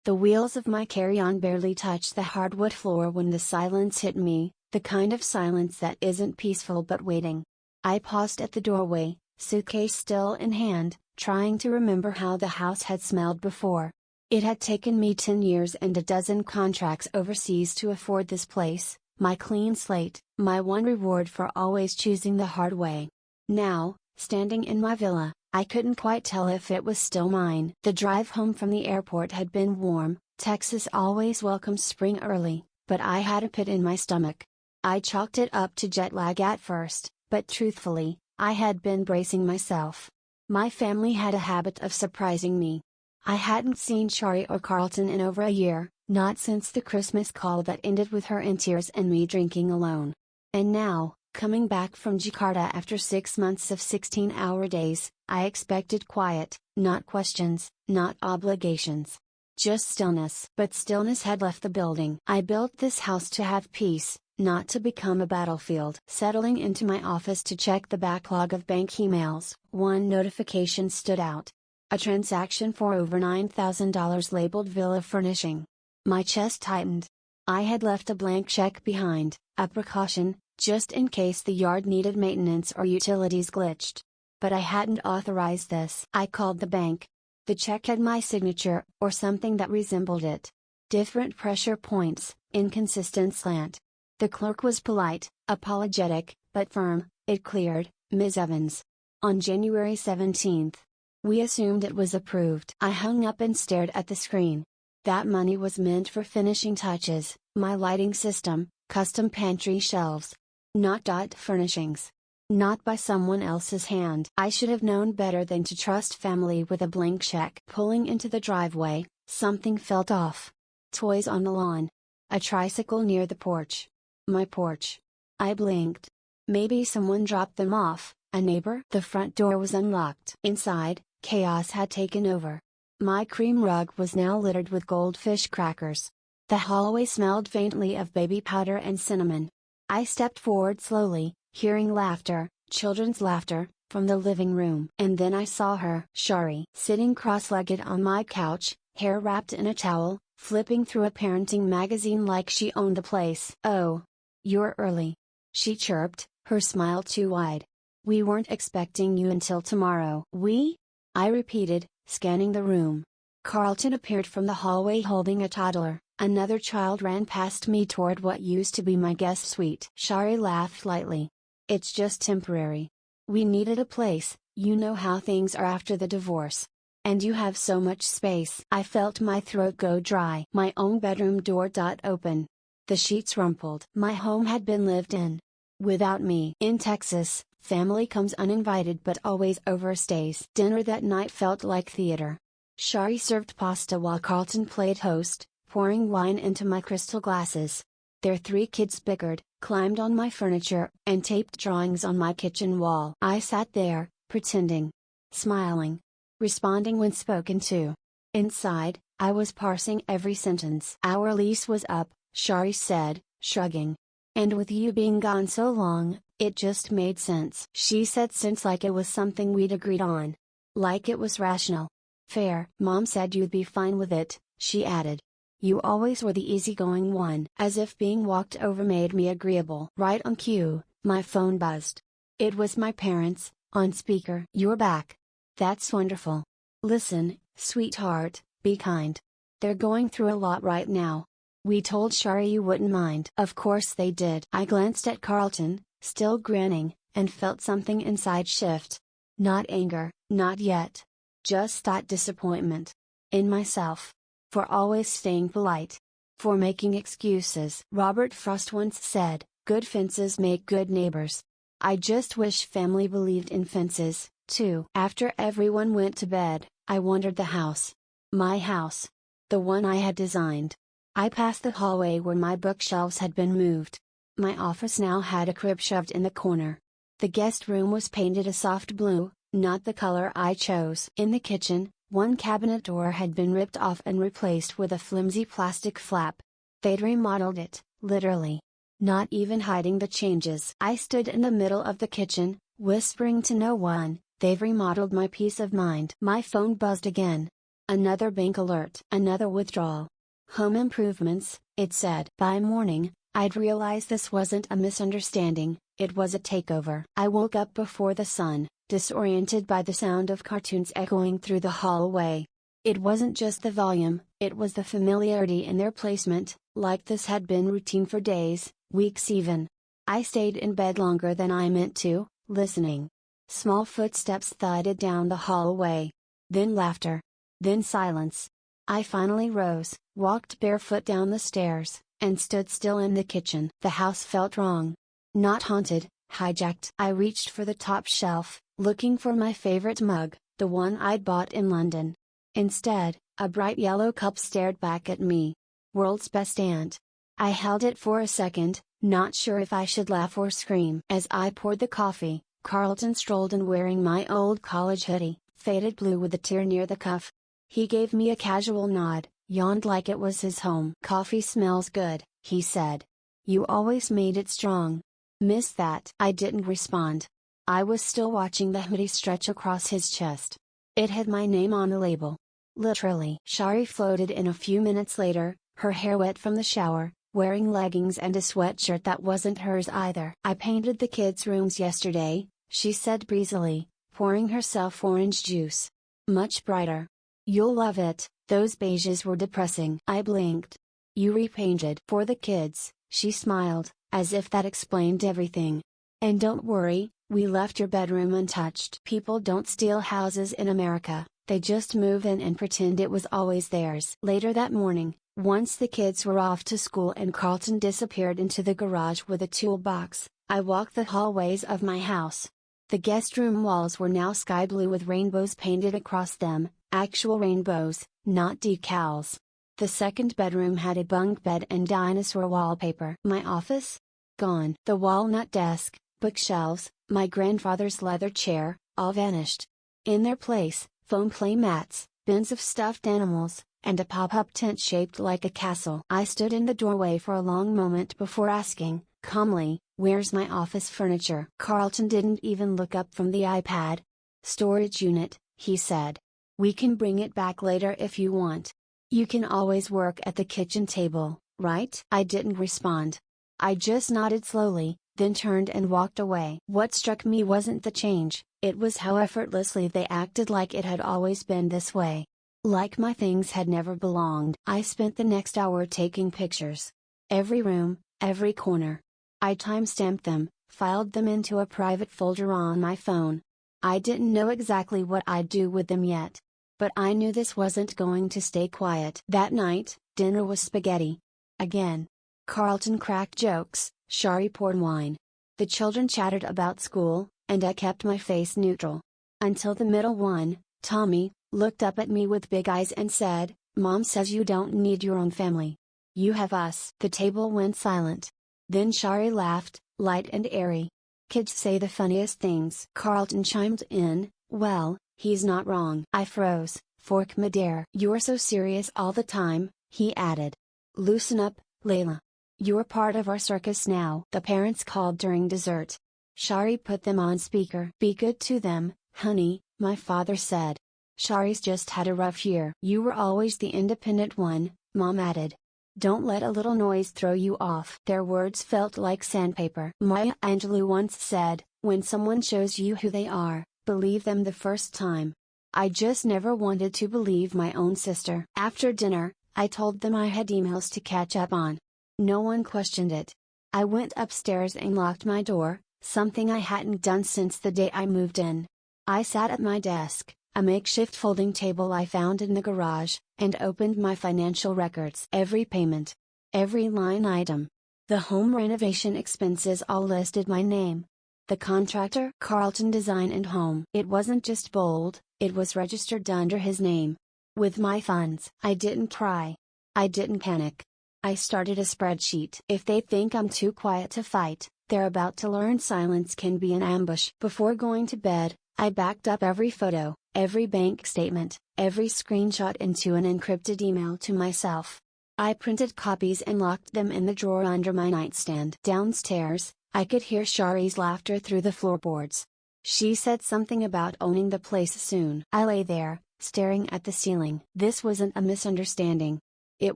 The wheels of my carry-on barely touched the hardwood floor when the silence hit me, the kind of silence that isn't peaceful but waiting. I paused at the doorway, suitcase still in hand, trying to remember how the house had smelled before. It had taken me 10 years and a dozen contracts overseas to afford this place, my clean slate, my one reward for always choosing the hard way. Now, standing in my villa, I couldn't quite tell if it was still mine. The drive home from the airport had been warm. Texas always welcomes spring early, but I had a pit in my stomach. I chalked it up to jet lag at first, but truthfully, I had been bracing myself. My family had a habit of surprising me. I hadn't seen Shari or Carlton in over a year, not since the Christmas call that ended with her in tears and me drinking alone. And now, coming back from Jakarta after 6 months of 16-hour days, I expected quiet, not questions, not obligations. Just stillness. But stillness had left the building. I built this house to have peace, not to become a battlefield. Settling into my office to check the backlog of bank emails, one notification stood out. A transaction for over $9,000 labeled Villa Furnishing. My chest tightened. I had left a blank check behind, a precaution, just in case the yard needed maintenance or utilities glitched. But I hadn't authorized this. I called the bank. The check had my signature, or something that resembled it. Different pressure points, inconsistent slant. The clerk was polite, apologetic, but firm. It cleared, Ms. Evans. On January 17th. We assumed it was approved. I hung up and stared at the screen. That money was meant for finishing touches, my lighting system, custom pantry shelves. Not furnishings. Not by someone else's hand. I should have known better than to trust family with a blank check. Pulling into the driveway, something felt off. Toys on the lawn. A tricycle near the porch. My porch. I blinked. Maybe someone dropped them off, a neighbor? The front door was unlocked. Inside, chaos had taken over. My cream rug was now littered with goldfish crackers. The hallway smelled faintly of baby powder and cinnamon. I stepped forward slowly, hearing laughter, children's laughter, from the living room. And then I saw her, Shari, sitting cross-legged on my couch, hair wrapped in a towel, flipping through a parenting magazine like she owned the place. "Oh. You're early," she chirped, her smile too wide. "We weren't expecting you until tomorrow." "We?" I repeated, scanning the room. Carlton appeared from the hallway holding a toddler. Another child ran past me toward what used to be my guest suite. Shari laughed lightly. "It's just temporary. We needed a place, you know how things are after the divorce. And you have so much space." I felt my throat go dry. My own bedroom door open. The sheets rumpled. My home had been lived in. Without me. In Texas, family comes uninvited but always overstays. Dinner that night felt like theater. Shari served pasta while Carlton played host, pouring wine into my crystal glasses. Their 3 kids bickered, climbed on my furniture, and taped drawings on my kitchen wall. I sat there, pretending. Smiling. Responding when spoken to. Inside, I was parsing every sentence. "Our lease was up," Shari said, shrugging. "And with you being gone so long, it just made sense." She said sense like it was something we'd agreed on. Like it was rational. "Fair." "Mom said you'd be fine with it," she added. "You always were the easygoing one." As if being walked over made me agreeable. Right on cue, my phone buzzed. It was my parents, on speaker. "You're back. That's wonderful. Listen, sweetheart, be kind. They're going through a lot right now. We told Shari you wouldn't mind." Of course they did. I glanced at Carlton, still grinning, and felt something inside shift. Not anger, not yet. Just that disappointment. In myself. For always staying polite. For making excuses. Robert Frost once said, "Good fences make good neighbors." I just wish family believed in fences, too. After everyone went to bed, I wandered the house. My house. The one I had designed. I passed the hallway where my bookshelves had been moved. My office now had a crib shoved in the corner. The guest room was painted a soft blue, not the color I chose. In the kitchen, one cabinet door had been ripped off and replaced with a flimsy plastic flap. They'd remodeled it, literally. Not even hiding the changes. I stood in the middle of the kitchen, whispering to no one, "They've remodeled my peace of mind." My phone buzzed again. Another bank alert. Another withdrawal. Home improvements, it said. By morning, I'd realized this wasn't a misunderstanding, it was a takeover. I woke up before the sun, disoriented by the sound of cartoons echoing through the hallway. It wasn't just the volume, it was the familiarity in their placement, like this had been routine for days, weeks even. I stayed in bed longer than I meant to, listening. Small footsteps thudded down the hallway. Then laughter. Then silence. I finally rose, walked barefoot down the stairs, and stood still in the kitchen. The house felt wrong. Not haunted, hijacked. I reached for the top shelf, looking for my favorite mug, the one I'd bought in London. Instead, a bright yellow cup stared back at me. World's best aunt. I held it for a second, not sure if I should laugh or scream. As I poured the coffee, Carlton strolled in wearing my old college hoodie, faded blue with a tear near the cuff. He gave me a casual nod, yawned like it was his home. "Coffee smells good," he said. "You always made it strong." "Miss that." I didn't respond. I was still watching the hoodie stretch across his chest. It had my name on the label. Literally. Shari floated in a few minutes later, her hair wet from the shower, wearing leggings and a sweatshirt that wasn't hers either. "I painted the kids' rooms yesterday," she said breezily, pouring herself orange juice. "Much brighter. You'll love it." Those beiges were depressing. I blinked. "You repainted?" "For the kids," she smiled, as if that explained everything. "And don't worry, we left your bedroom untouched." People don't steal houses in America, they just move in and pretend it was always theirs. Later that morning, once the kids were off to school and Carlton disappeared into the garage with a toolbox, I walked the hallways of my house. The guest room walls were now sky blue with rainbows painted across them, actual rainbows, not decals. The second bedroom had a bunk bed and dinosaur wallpaper. My office? Gone. The walnut desk, bookshelves, my grandfather's leather chair, all vanished. In their place, foam play mats, bins of stuffed animals, and a pop-up tent shaped like a castle. I stood in the doorway for a long moment before asking, calmly, "Where's my office furniture?" Carlton didn't even look up from the iPad. "Storage unit," he said. "We can bring it back later if you want. You can always work at the kitchen table, right?" I didn't respond. I just nodded slowly, then turned and walked away. What struck me wasn't the change, it was how effortlessly they acted, like it had always been this way. Like my things had never belonged. I spent the next hour taking pictures. Every room, every corner. I timestamped them, filed them into a private folder on my phone. I didn't know exactly what I'd do with them yet. But I knew this wasn't going to stay quiet. That night, dinner was spaghetti. Again. Carlton cracked jokes, Shari poured wine. The children chattered about school, and I kept my face neutral. Until the middle one, Tommy, looked up at me with big eyes and said, "Mom says you don't need your own family. You have us." The table went silent. Then Shari laughed, light and airy. "Kids say the funniest things." Carlton chimed in, "Well, he's not wrong." I froze, fork midair. "You're so serious all the time," he added. "Loosen up, Layla. You're part of our circus now." The parents called during dessert. Shari put them on speaker. "Be good to them, honey," my father said. "Shari's just had a rough year." "You were always the independent one," Mom added. "Don't let a little noise throw you off." Their words felt like sandpaper. Maya Angelou once said, "When someone shows you who they are, believe them the first time." I just never wanted to believe my own sister. After dinner, I told them I had emails to catch up on. No one questioned it. I went upstairs and locked my door, something I hadn't done since the day I moved in. I sat at my desk, a makeshift folding table I found in the garage, and opened my financial records. Every payment. Every line item. The home renovation expenses all listed my name. The contractor, Carlton Design and Home. It wasn't just bold, it was registered under his name. With my funds. I didn't cry. I didn't panic. I started a spreadsheet. If they think I'm too quiet to fight, they're about to learn silence can be an ambush. Before going to bed, I backed up every photo, every bank statement, every screenshot into an encrypted email to myself. I printed copies and locked them in the drawer under my nightstand. Downstairs, I could hear Shari's laughter through the floorboards. She said something about owning the place soon. I lay there, staring at the ceiling. This wasn't a misunderstanding. It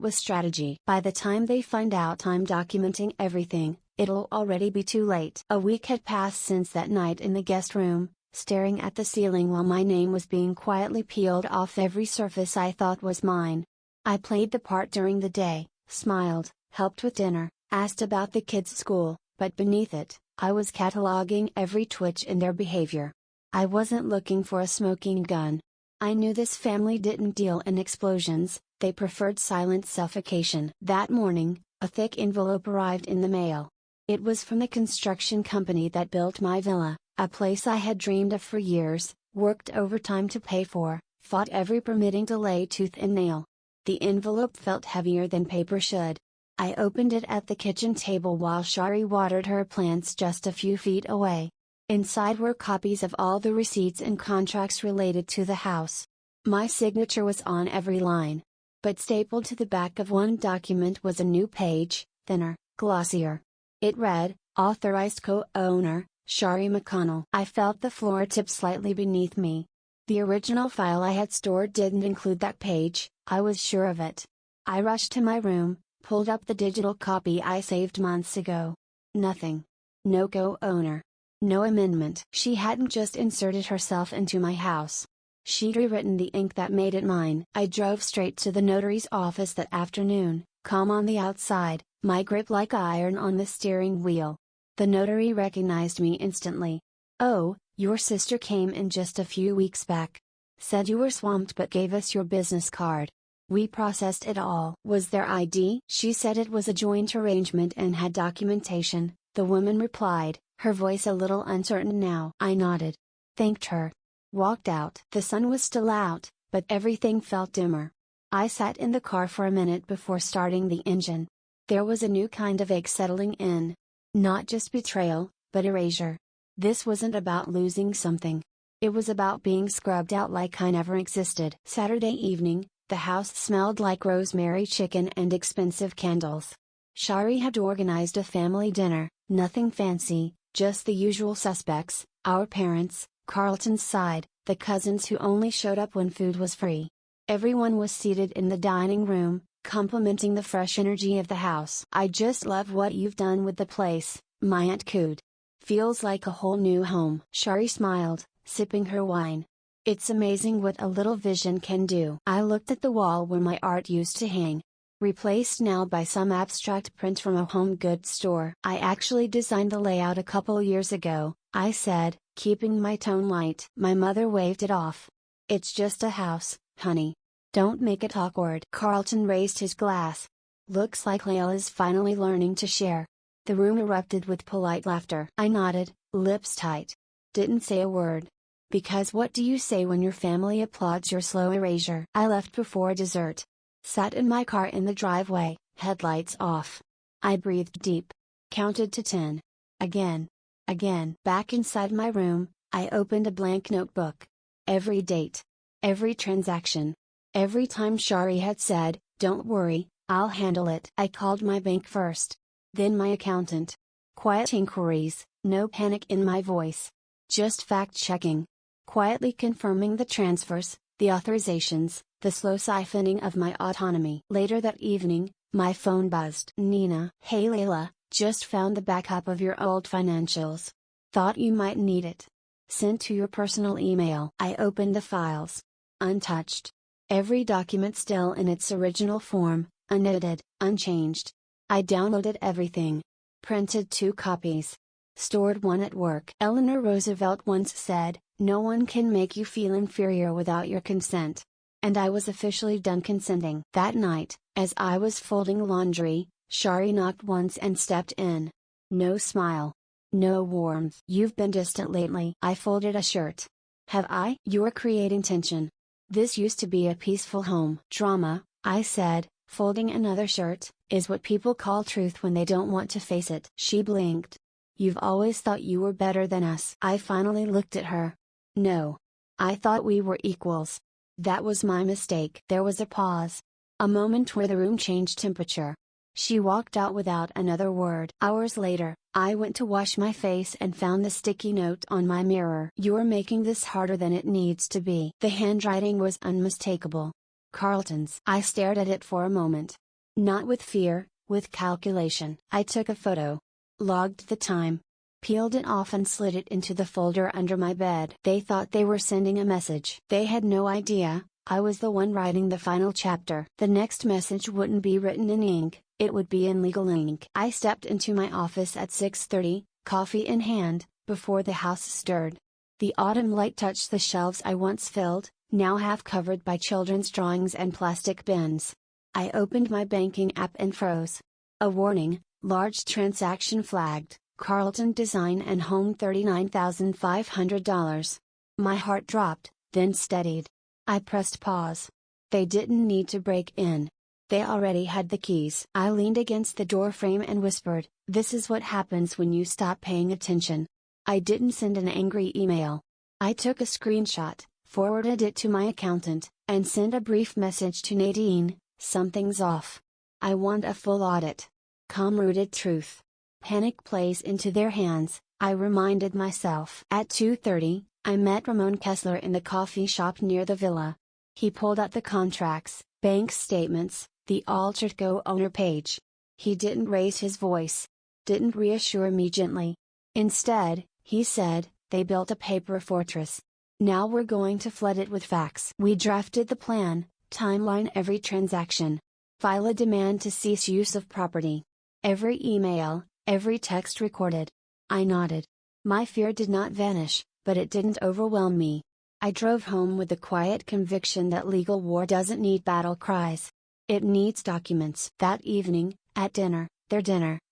was strategy. By the time they find out I'm documenting everything, it'll already be too late. A week had passed since that night in the guest room, staring at the ceiling while my name was being quietly peeled off every surface I thought was mine. I played the part during the day, smiled, helped with dinner, asked about the kids' school, but beneath it, I was cataloging every twitch in their behavior. I wasn't looking for a smoking gun. I knew this family didn't deal in explosions, they preferred silent suffocation. That morning, a thick envelope arrived in the mail. It was from the construction company that built my villa, a place I had dreamed of for years, worked overtime to pay for, fought every permitting delay tooth and nail. The envelope felt heavier than paper should. I opened it at the kitchen table while Shari watered her plants just a few feet away. Inside were copies of all the receipts and contracts related to the house. My signature was on every line. But stapled to the back of one document was a new page, thinner, glossier. It read, "Authorized co-owner, Shari McConnell." I felt the floor tip slightly beneath me. The original file I had stored didn't include that page, I was sure of it. I rushed to my room, pulled up the digital copy I saved months ago. Nothing. No co-owner. No amendment. She hadn't just inserted herself into my house. She'd rewritten the ink that made it mine. I drove straight to the notary's office that afternoon, calm on the outside, my grip like iron on the steering wheel. The notary recognized me instantly. "Oh, your sister came in just a few weeks back. Said you were swamped but gave us your business card. We processed it all." "Was there ID?" "She said it was a joint arrangement and had documentation," the woman replied, her voice a little uncertain now. I nodded. Thanked her. Walked out. The sun was still out, but everything felt dimmer. I sat in the car for a minute before starting the engine. There was a new kind of ache settling in. Not just betrayal, but erasure. This wasn't about losing something. It was about being scrubbed out like I never existed. Saturday evening, the house smelled like rosemary chicken and expensive candles. Shari had organized a family dinner, nothing fancy, just the usual suspects, our parents, Carlton's side, the cousins who only showed up when food was free. Everyone was seated in the dining room, complimenting the fresh energy of the house. "I just love what you've done with the place," my aunt cooed. "Feels like a whole new home." Shari smiled, sipping her wine. "It's amazing what a little vision can do." I looked at the wall where my art used to hang. Replaced now by some abstract print from a home goods store. "I actually designed the layout a couple years ago," I said, keeping my tone light. My mother waved it off. "It's just a house, honey. Don't make it awkward." Carlton raised his glass. "Looks like Layla's finally learning to share." The room erupted with polite laughter. I nodded, lips tight. Didn't say a word. Because what do you say when your family applauds your slow erasure? I left before dessert. Sat in my car in the driveway, headlights off. I breathed deep. Counted to 10. Again. Again. Back inside my room, I opened a blank notebook. Every date. Every transaction. Every time Shari had said, "Don't worry, I'll handle it." I called my bank first. Then my accountant. Quiet inquiries, no panic in my voice. Just fact-checking. Quietly confirming the transfers, the authorizations, the slow siphoning of my autonomy. Later that evening, my phone buzzed. "Nina." "Hey Layla, just found the backup of your old financials. Thought you might need it. Sent to your personal email." I opened the files. Untouched. Every document still in its original form, unedited, unchanged. I downloaded everything. Printed 2 copies. Stored one at work. Eleanor Roosevelt once said, "No one can make you feel inferior without your consent." And I was officially done consenting. That night, as I was folding laundry, Shari knocked once and stepped in. No smile. No warmth. "You've been distant lately." I folded a shirt. "Have I?" "You're creating tension. This used to be a peaceful home." "Drama," I said, folding another shirt, "is what people call truth when they don't want to face it." She blinked. "You've always thought you were better than us." I finally looked at her. "No. I thought we were equals. That was my mistake." There was a pause. A moment where the room changed temperature. She walked out without another word. Hours later, I went to wash my face and found the sticky note on my mirror. "You're making this harder than it needs to be." The handwriting was unmistakable. Carlton's. I stared at it for a moment. Not with fear, with calculation. I took a photo. Logged the time. Peeled it off and slid it into the folder under my bed. They thought they were sending a message. They had no idea I was the one writing the final chapter. The next message wouldn't be written in ink, it would be in legal ink. I stepped into my office at 6:30, coffee in hand, before the house stirred. The autumn light touched the shelves I once filled, now half covered by children's drawings and plastic bins. I opened my banking app and froze. A warning, large transaction flagged, Carlton Design and Home $39,500. My heart dropped, then steadied. I pressed pause. They didn't need to break in. They already had the keys. I leaned against the door frame and whispered, "This is what happens when you stop paying attention." I didn't send an angry email. I took a screenshot, forwarded it to my accountant, and sent a brief message to Nadine: "Something's off. I want a full audit." Calm-rooted truth. Panic plays into their hands, I reminded myself. At 2:30, I met Ramon Kessler in the coffee shop near the villa. He pulled out the contracts, bank statements, the altered co-owner page. He didn't raise his voice. Didn't reassure me gently. Instead, he said, "They built a paper fortress. Now we're going to flood it with facts." We drafted the plan, timeline every transaction. File a demand to cease use of property. Every email, every text recorded. I nodded. My fear did not vanish, but it didn't overwhelm me. I drove home with the quiet conviction that legal war doesn't need battle cries. It needs documents. That evening, at dinner,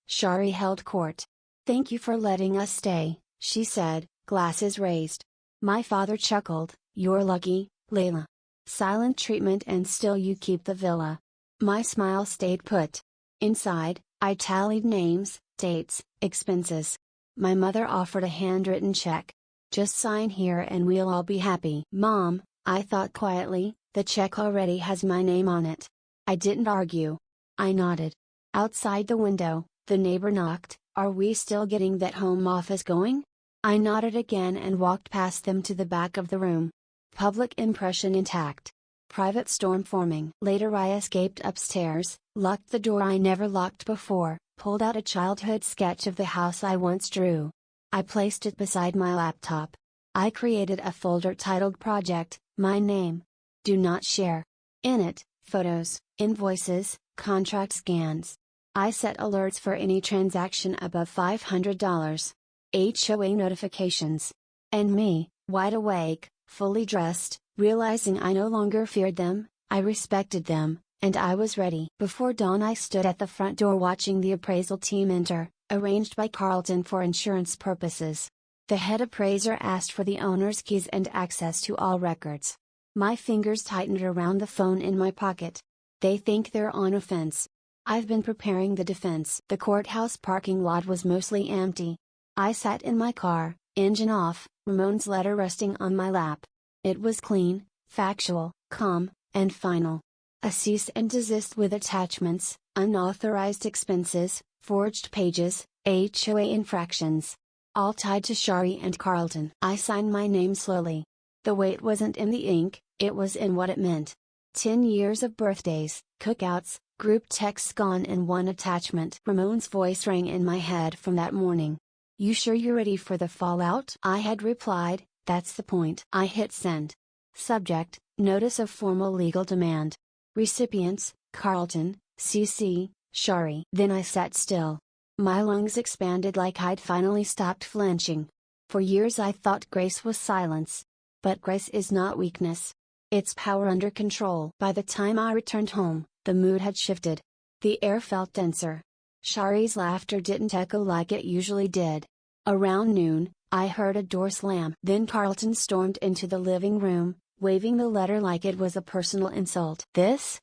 Shari held court. "Thank you for letting us stay," she said, glasses raised. My father chuckled, "You're lucky, Layla. Silent treatment and still you keep the villa." My smile stayed put. Inside, I tallied names, dates, expenses. My mother offered a handwritten check. "Just sign here and we'll all be happy." "Mom," I thought quietly, "the check already has my name on it." I didn't argue. I nodded. Outside the window, the neighbor knocked, "Are we still getting that home office going?" I nodded again and walked past them to the back of the room. Public impression intact. Private storm forming. Later I escaped upstairs, locked the door I never locked before, pulled out a childhood sketch of the house I once drew. I placed it beside my laptop. I created a folder titled Project, my name. Do not share. In it, photos, invoices, contract scans. I set alerts for any transaction above $500. HOA notifications. And me, wide awake, fully dressed, realizing I no longer feared them, I respected them, and I was ready. Before dawn I stood at the front door watching the appraisal team enter, arranged by Carlton for insurance purposes. The head appraiser asked for the owner's keys and access to all records. My fingers tightened around the phone in my pocket. They think they're on offense. I've been preparing the defense. The courthouse parking lot was mostly empty. I sat in my car, engine off, Ramon's letter resting on my lap. It was clean, factual, calm, and final. A cease and desist with attachments, unauthorized expenses, forged pages, HOA infractions. All tied to Shari and Carlton. I signed my name slowly. The weight wasn't in the ink, it was in what it meant. 10 years of birthdays, cookouts, group texts gone in one attachment. Ramon's voice rang in my head from that morning. "You sure you're ready for the fallout?" I had replied, "That's the point." I hit send. Subject, notice of formal legal demand. Recipients, Carlton, CC, Shari. Then I sat still. My lungs expanded like I'd finally stopped flinching. For years I thought grace was silence. But grace is not weakness. It's power under control. By the time I returned home, the mood had shifted. The air felt denser. Shari's laughter didn't echo like it usually did. Around noon, I heard a door slam. Then Carlton stormed into the living room, waving the letter like it was a personal insult. This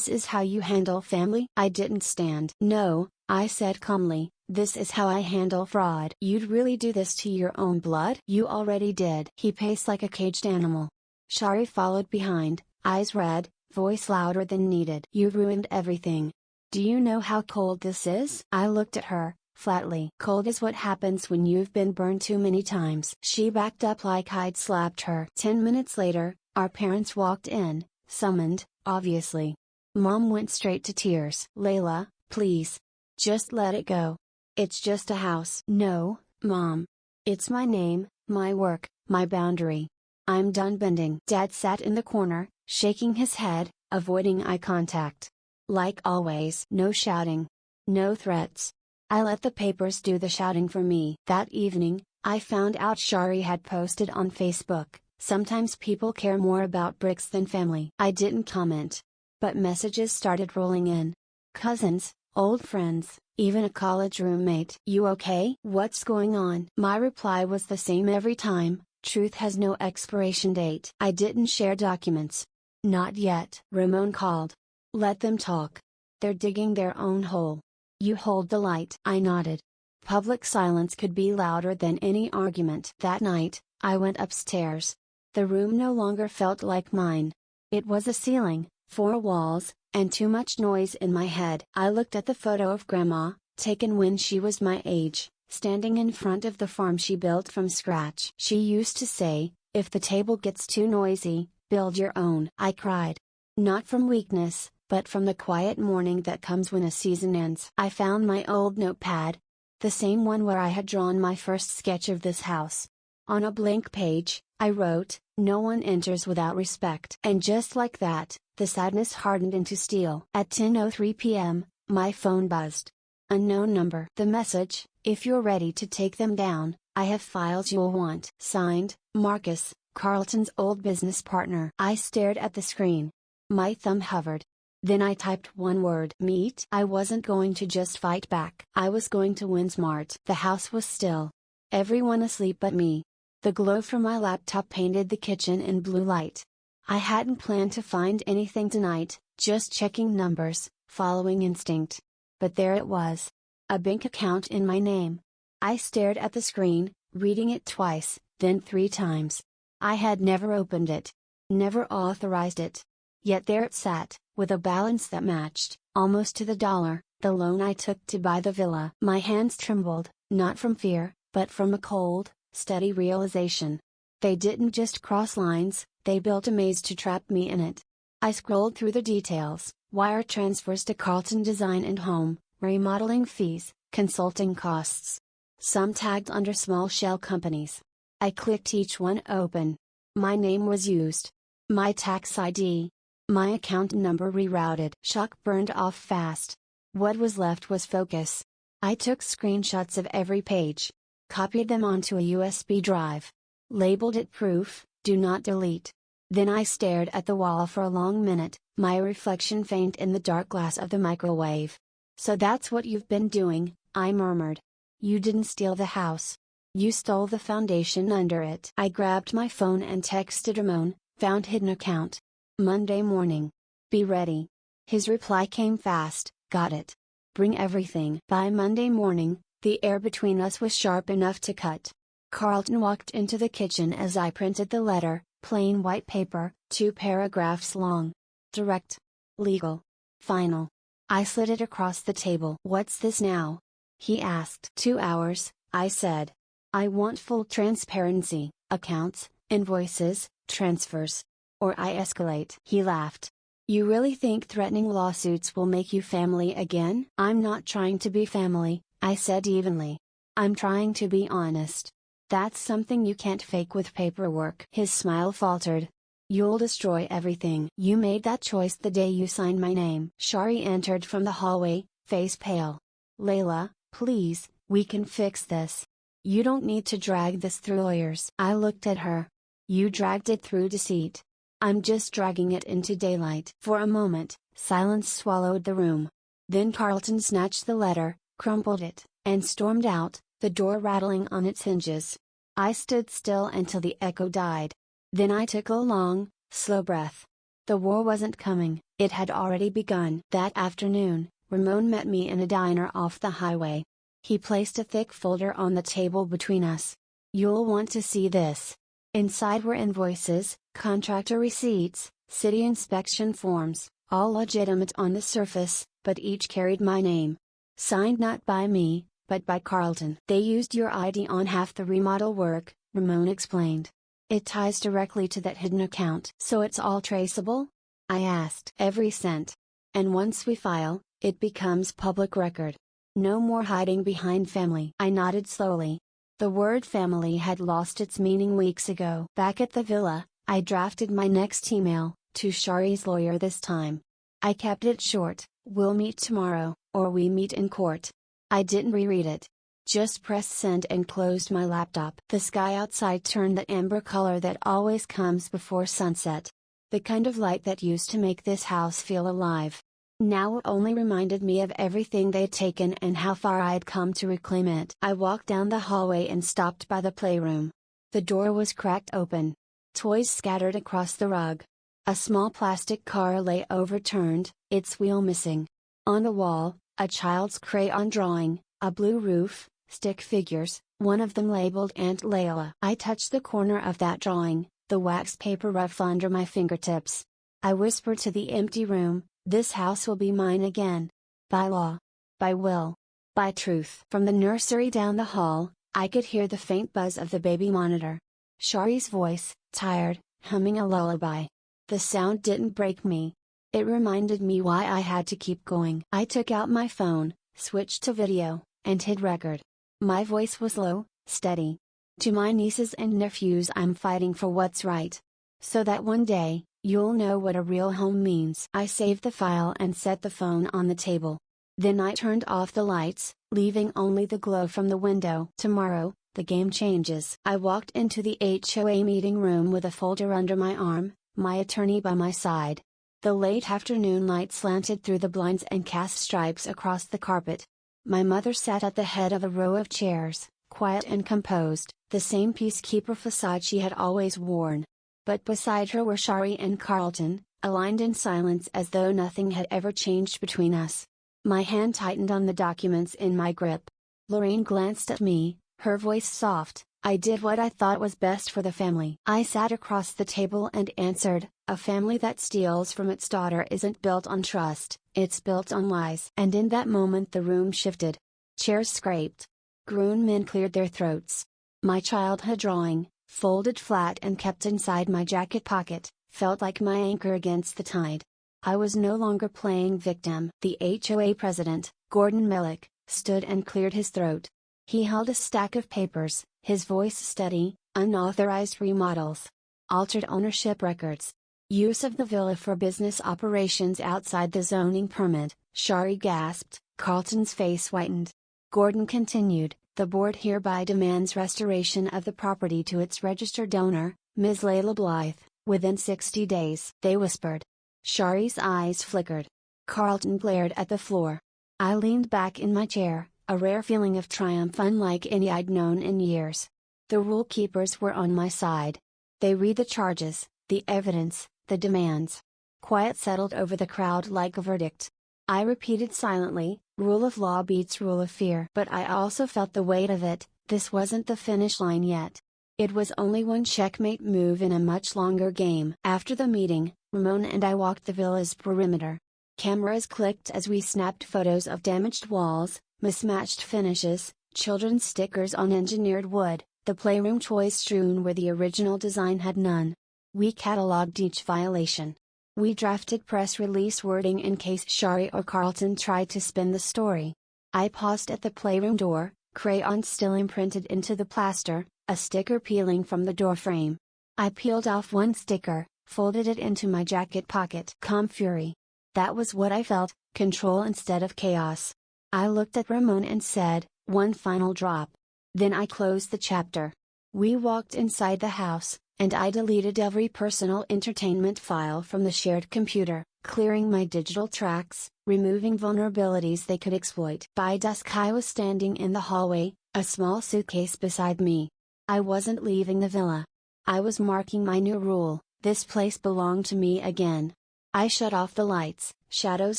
is how you handle family?" I didn't stand. "No," I said calmly, "this is how I handle fraud." "You'd really do this to your own blood?" "You already did." He paced like a caged animal. Shari followed behind, eyes red, voice louder than needed. "You ruined everything. Do you know how cold this is? I looked at her, flatly. Cold is what happens when you've been burned too many times. She backed up like I'd slapped her. 10 minutes later, our parents walked in, summoned, obviously. Mom went straight to tears. Layla, please. Just let it go. It's just a house. No, Mom. It's my name, my work, my boundary. I'm done bending. Dad sat in the corner, shaking his head, avoiding eye contact. Like always. No shouting. No threats. I let the papers do the shouting for me. That evening, I found out Shari had posted on Facebook, "Sometimes people care more about bricks than family." I didn't comment. But messages started rolling in. Cousins, old friends, even a college roommate. "You okay? What's going on?" My reply was the same every time: truth has no expiration date. I didn't share documents. Not yet. Ramon called. "Let them talk. They're digging their own hole. You hold the light." I nodded. Public silence could be louder than any argument. That night, I went upstairs. The room no longer felt like mine. It was a ceiling, 4 walls, and too much noise in my head. I looked at the photo of Grandma, taken when she was my age, standing in front of the farm she built from scratch. She used to say, "If the table gets too noisy, build your own." I cried. Not from weakness, but from the quiet mourning that comes when a season ends. I found my old notepad. The same one where I had drawn my first sketch of this house. On a blank page, I wrote, "No one enters without respect." And just like that, the sadness hardened into steel. At 10:03 p.m., my phone buzzed. Unknown number. The message: "If you're ready to take them down, I have files you'll want." Signed, Marcus, Carlton's old business partner. I stared at the screen. My thumb hovered. Then I typed one word: meet. I wasn't going to just fight back. I was going to win smart. The house was still. Everyone asleep but me. The glow from my laptop painted the kitchen in blue light. I hadn't planned to find anything tonight, just checking numbers, following instinct. But there it was. A bank account in my name. I stared at the screen, reading it twice, then 3 times. I had never opened it. Never authorized it. Yet there it sat, with a balance that matched, almost to the dollar, the loan I took to buy the villa. My hands trembled, not from fear, but from a cold, steady realization. They didn't just cross lines, they built a maze to trap me in it. I scrolled through the details: wire transfers to Carlton Design and Home, remodeling fees, consulting costs. Some tagged under small shell companies. I clicked each one open. My name was used. My tax ID. My account number rerouted. Shock burned off fast. What was left was focus. I took screenshots of every page. Copied them onto a USB drive. Labeled it proof, do not delete. Then I stared at the wall for a long minute, my reflection faint in the dark glass of the microwave. "So that's what you've been doing," I murmured. "You didn't steal the house. You stole the foundation under it." I grabbed my phone and texted Ramon, "Found hidden account. Monday morning. Be ready." His reply came fast: "Got it. Bring everything." By Monday morning, the air between us was sharp enough to cut. Carlton walked into the kitchen as I printed the letter, plain white paper, 2 paragraphs long. Direct. Legal. Final. I slid it across the table. "What's this now?" he asked. 2 hours, I said. "I want full transparency, accounts, invoices, transfers. Or I escalate." He laughed. "You really think threatening lawsuits will make you family again?" "I'm not trying to be family," I said evenly. "I'm trying to be honest. That's something you can't fake with paperwork." His smile faltered. "You'll destroy everything." "You made that choice the day you signed my name." Shari entered from the hallway, face pale. "Layla, please, we can fix this. You don't need to drag this through lawyers." I looked at her. "You dragged it through deceit. I'm just dragging it into daylight." For a moment, silence swallowed the room. Then Carlton snatched the letter, crumpled it, and stormed out, the door rattling on its hinges. I stood still until the echo died. Then I took a long, slow breath. The war wasn't coming, it had already begun. That afternoon, Ramon met me in a diner off the highway. He placed a thick folder on the table between us. "You'll want to see this." Inside were invoices, contractor receipts, city inspection forms, all legitimate on the surface, but each carried my name. Signed not by me, but by Carlton. They used your ID on half the remodel work, Ramon explained. It ties directly to that hidden account. So it's all traceable? I asked. Every cent. And once we file, it becomes public record. No more hiding behind family. I nodded slowly. The word family had lost its meaning weeks ago. Back at the villa, I drafted my next email, to Shari's lawyer this time. I kept it short, "We'll meet tomorrow, or we meet in court." I didn't reread it. Just pressed send and closed my laptop. The sky outside turned the amber color that always comes before sunset. The kind of light that used to make this house feel alive. Now it only reminded me of everything they'd taken and how far I'd come to reclaim it. I walked down the hallway and stopped by the playroom. The door was cracked open. Toys scattered across the rug. A small plastic car lay overturned, its wheel missing. On the wall, a child's crayon drawing, a blue roof, stick figures, one of them labeled Aunt Layla. I touched the corner of that drawing, the wax paper rough under my fingertips. I whispered to the empty room, "This house will be mine again. By law. By will. By truth." From the nursery down the hall, I could hear the faint buzz of the baby monitor. Shari's voice, tired, humming a lullaby. The sound didn't break me. It reminded me why I had to keep going. I took out my phone, switched to video, and hit record. My voice was low, steady. "To my nieces and nephews, I'm fighting for what's right. So that one day, you'll know what a real home means." I saved the file and set the phone on the table. Then I turned off the lights, leaving only the glow from the window. Tomorrow, the game changes. I walked into the HOA meeting room with a folder under my arm, my attorney by my side. The late afternoon light slanted through the blinds and cast stripes across the carpet. My mother sat at the head of a row of chairs, quiet and composed, the same peacekeeper facade she had always worn. But beside her were Shari and Carlton, aligned in silence as though nothing had ever changed between us. My hand tightened on the documents in my grip. Lorraine glanced at me, her voice soft. "I did what I thought was best for the family." I sat across the table and answered, "A family that steals from its daughter isn't built on trust, it's built on lies." And in that moment the room shifted. Chairs scraped. Grown men cleared their throats. My childhood drawing, folded flat and kept inside my jacket pocket, felt like my anchor against the tide. I was no longer playing victim. The HOA president, Gordon Millick, stood and cleared his throat. He held a stack of papers, his voice steady. "Unauthorized remodels. Altered ownership records. Use of the villa for business operations outside the zoning permit." Shari gasped, Carlton's face whitened. Gordon continued, "The board hereby demands restoration of the property to its registered owner, Ms. Layla Blythe, within 60 days. They whispered. Shari's eyes flickered. Carlton glared at the floor. I leaned back in my chair, a rare feeling of triumph unlike any I'd known in years. The rule keepers were on my side. They read the charges, the evidence, the demands. Quiet settled over the crowd like a verdict. I repeated silently, "Rule of law beats rule of fear." But I also felt the weight of it. This wasn't the finish line yet. It was only one checkmate move in a much longer game. After the meeting, Ramon and I walked the villa's perimeter. Cameras clicked as we snapped photos of damaged walls, mismatched finishes, children's stickers on engineered wood, the playroom toys strewn where the original design had none. We cataloged each violation. We drafted press release wording in case Shari or Carlton tried to spin the story. I paused at the playroom door, crayons still imprinted into the plaster, a sticker peeling from the doorframe. I peeled off one sticker, folded it into my jacket pocket. Calm fury. That was what I felt, control instead of chaos. I looked at Ramon and said, "One final drop." Then I closed the chapter. We walked inside the house, and I deleted every personal entertainment file from the shared computer, clearing my digital tracks, removing vulnerabilities they could exploit. By dusk I was standing in the hallway, a small suitcase beside me. I wasn't leaving the villa. I was marking my new rule: this place belonged to me again. I shut off the lights, shadows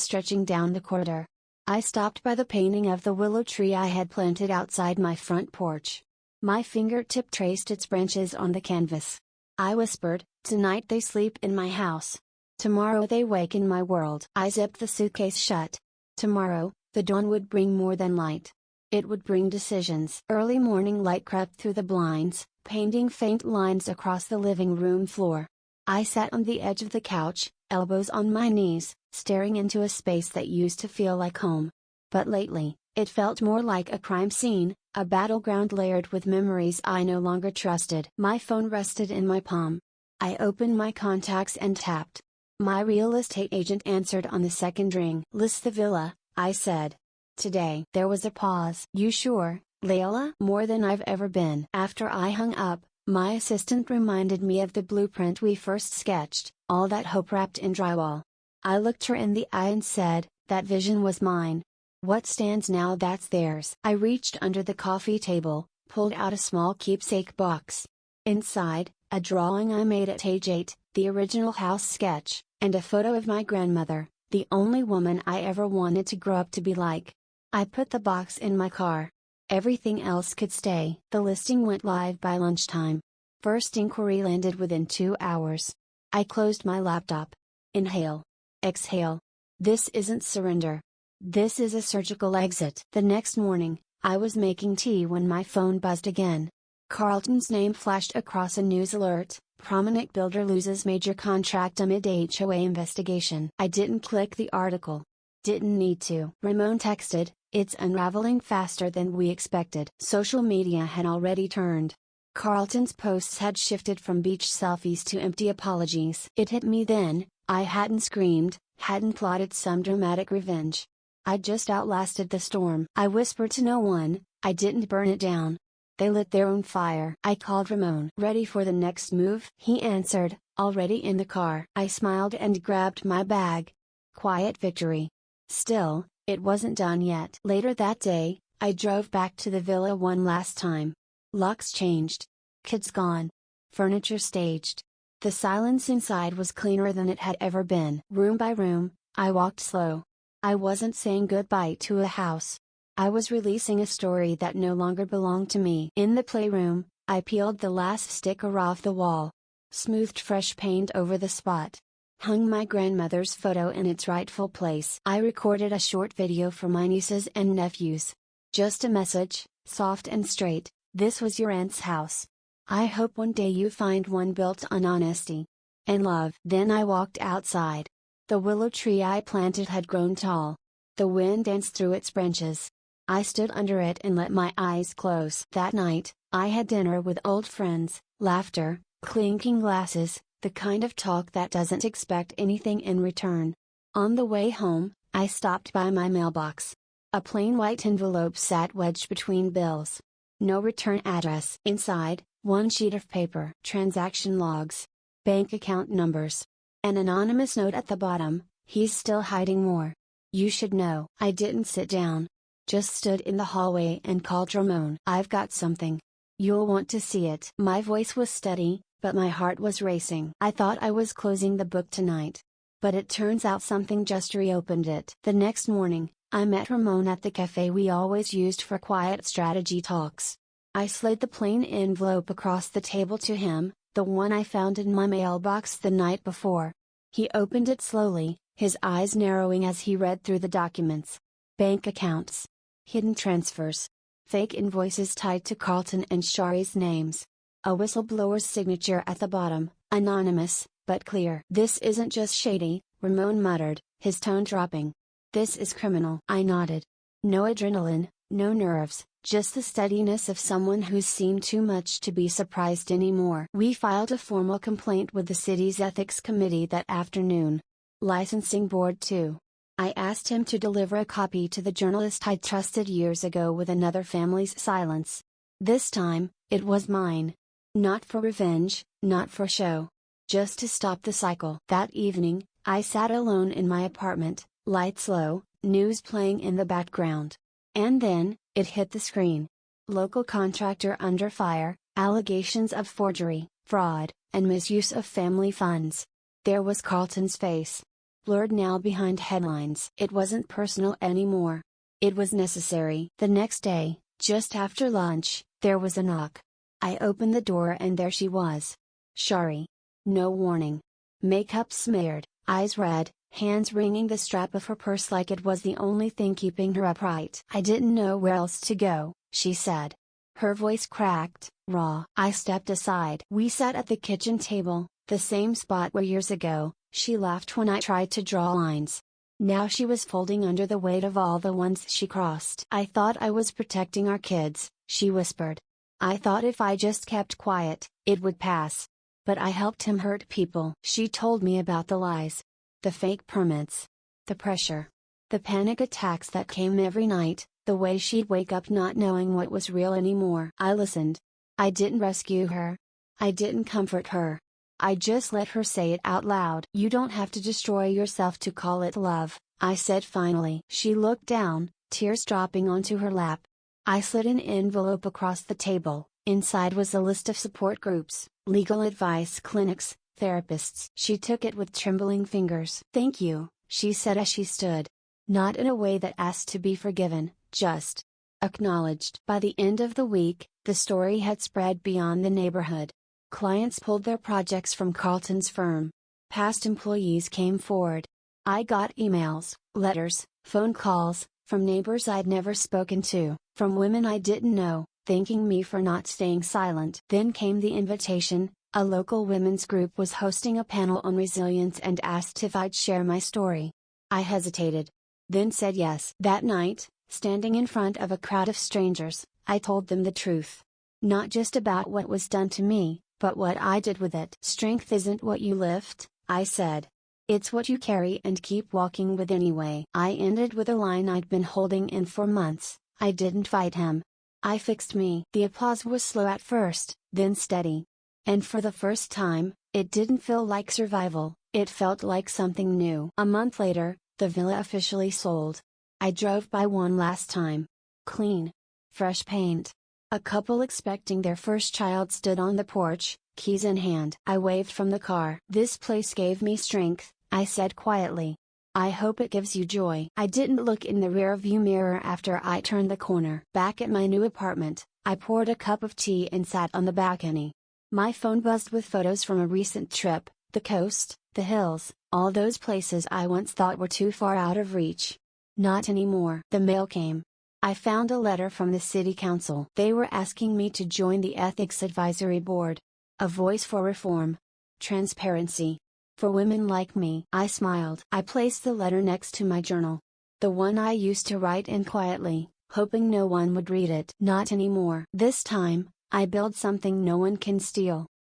stretching down the corridor. I stopped by the painting of the willow tree I had planted outside my front porch. My fingertip traced its branches on the canvas. I whispered, "Tonight they sleep in my house. Tomorrow they wake in my world." I zipped the suitcase shut. Tomorrow, the dawn would bring more than light. It would bring decisions. Early morning light crept through the blinds, painting faint lines across the living room floor. I sat on the edge of the couch, elbows on my knees, staring into a space that used to feel like home. But lately, it felt more like a crime scene, a battleground layered with memories I no longer trusted. My phone rested in my palm. I opened my contacts and tapped. My real estate agent answered on the second ring. "List the villa," I said. Today. There was a pause. "You sure, Layla?" "More than I've ever been." After I hung up, my assistant reminded me of the blueprint we first sketched, all that hope wrapped in drywall. I looked her in the eye and said, "That vision was mine. What stands now, that's theirs." I reached under the coffee table, pulled out a small keepsake box. Inside, a drawing I made at age 8, the original house sketch, and a photo of my grandmother, the only woman I ever wanted to grow up to be like. I put the box in my car. Everything else could stay. The listing went live by lunchtime. First inquiry landed within 2 hours. I closed my laptop. Inhale. Exhale. This isn't surrender. This is a surgical exit. The next morning, I was making tea when my phone buzzed again. Carlton's name flashed across a news alert: "Prominent builder loses major contract amid HOA investigation." I didn't click the article. Didn't need to. Ramon texted, "It's unraveling faster than we expected." Social media had already turned. Carlton's posts had shifted from beach selfies to empty apologies. It hit me then, I hadn't screamed, hadn't plotted some dramatic revenge. I'd just outlasted the storm. I whispered to no one, I didn't burn it down. They lit their own fire. I called Ramon. "Ready for the next move?" He answered, "Already in the car." I smiled and grabbed my bag. Quiet victory. Still, it wasn't done yet. Later that day, I drove back to the villa one last time. Locks changed. Kids gone. Furniture staged. The silence inside was cleaner than it had ever been. Room by room, I walked slow. I wasn't saying goodbye to a house. I was releasing a story that no longer belonged to me. In the playroom, I peeled the last sticker off the wall. Smoothed fresh paint over the spot. Hung my grandmother's photo in its rightful place. I recorded a short video for my nieces and nephews. Just a message, soft and straight: "This was your aunt's house. I hope one day you find one built on honesty and love." Then I walked outside. The willow tree I planted had grown tall. The wind danced through its branches. I stood under it and let my eyes close. That night, I had dinner with old friends, laughter, clinking glasses, the kind of talk that doesn't expect anything in return. On the way home, I stopped by my mailbox. A plain white envelope sat wedged between bills. No return address. Inside, one sheet of paper. Transaction logs. Bank account numbers. An anonymous note at the bottom: "He's still hiding more. You should know." I didn't sit down. Just stood in the hallway and called Ramon. "I've got something. You'll want to see it." My voice was steady, but my heart was racing. I thought I was closing the book tonight. But it turns out something just reopened it. The next morning, I met Ramon at the cafe we always used for quiet strategy talks. I slid the plain envelope across the table to him, the one I found in my mailbox the night before. He opened it slowly, his eyes narrowing as he read through the documents. Bank accounts. Hidden transfers. Fake invoices tied to Carlton and Shari's names. A whistleblower's signature at the bottom, anonymous, but clear. "This isn't just shady," Ramon muttered, his tone dropping. "This is criminal." I nodded. No adrenaline, no nerves, just the steadiness of someone who's seen too much to be surprised anymore. We filed a formal complaint with the city's ethics committee that afternoon. Licensing board too. I asked him to deliver a copy to the journalist I'd trusted years ago with another family's silence. This time, it was mine. Not for revenge, not for show. Just to stop the cycle. That evening, I sat alone in my apartment, lights low, news playing in the background. And then, it hit the screen. Local contractor under fire, allegations of forgery, fraud, and misuse of family funds. There was Carlton's face. Blurred now behind headlines. It wasn't personal anymore. It was necessary. The next day, just after lunch, there was a knock. I opened the door and there she was. Shari. No warning. Makeup smeared, eyes red, hands wringing the strap of her purse like it was the only thing keeping her upright. "I didn't know where else to go," she said. Her voice cracked, raw. I stepped aside. We sat at the kitchen table, the same spot where years ago, she laughed when I tried to draw lines. Now she was folding under the weight of all the ones she crossed. "I thought I was protecting our kids," she whispered. "I thought if I just kept quiet, it would pass. But I helped him hurt people." She told me about the lies. The fake permits. The pressure. The panic attacks that came every night, the way she'd wake up not knowing what was real anymore. I listened. I didn't rescue her. I didn't comfort her. I just let her say it out loud. "You don't have to destroy yourself to call it love," I said finally. She looked down, tears dropping onto her lap. I slid an envelope across the table. Inside was a list of support groups, legal advice clinics, therapists. She took it with trembling fingers. "Thank you," she said as she stood. Not in a way that asked to be forgiven, just acknowledged. By the end of the week, the story had spread beyond the neighborhood. Clients pulled their projects from Carlton's firm. Past employees came forward. I got emails, letters, phone calls, from neighbors I'd never spoken to, from women I didn't know, thanking me for not staying silent. Then came the invitation. A local women's group was hosting a panel on resilience and asked if I'd share my story. I hesitated. Then said yes. That night, standing in front of a crowd of strangers, I told them the truth. Not just about what was done to me, but what I did with it. "Strength isn't what you lift," I said. "It's what you carry and keep walking with anyway." I ended with a line I'd been holding in for months. "I didn't fight him. I fixed me." The applause was slow at first, then steady. And for the first time, it didn't feel like survival, it felt like something new. A month later, the villa officially sold. I drove by one last time. Clean. Fresh paint. A couple expecting their first child stood on the porch, keys in hand. I waved from the car. "This place gave me strength," I said quietly. "I hope it gives you joy." I didn't look in the rearview mirror after I turned the corner. Back at my new apartment, I poured a cup of tea and sat on the balcony. My phone buzzed with photos from a recent trip, the coast, the hills, all those places I once thought were too far out of reach. Not anymore. The mail came. I found a letter from the city council. They were asking me to join the ethics advisory board. A voice for reform. Transparency. For women like me. I smiled. I placed the letter next to my journal. The one I used to write in quietly, hoping no one would read it. Not anymore. This time, I build something no one can steal.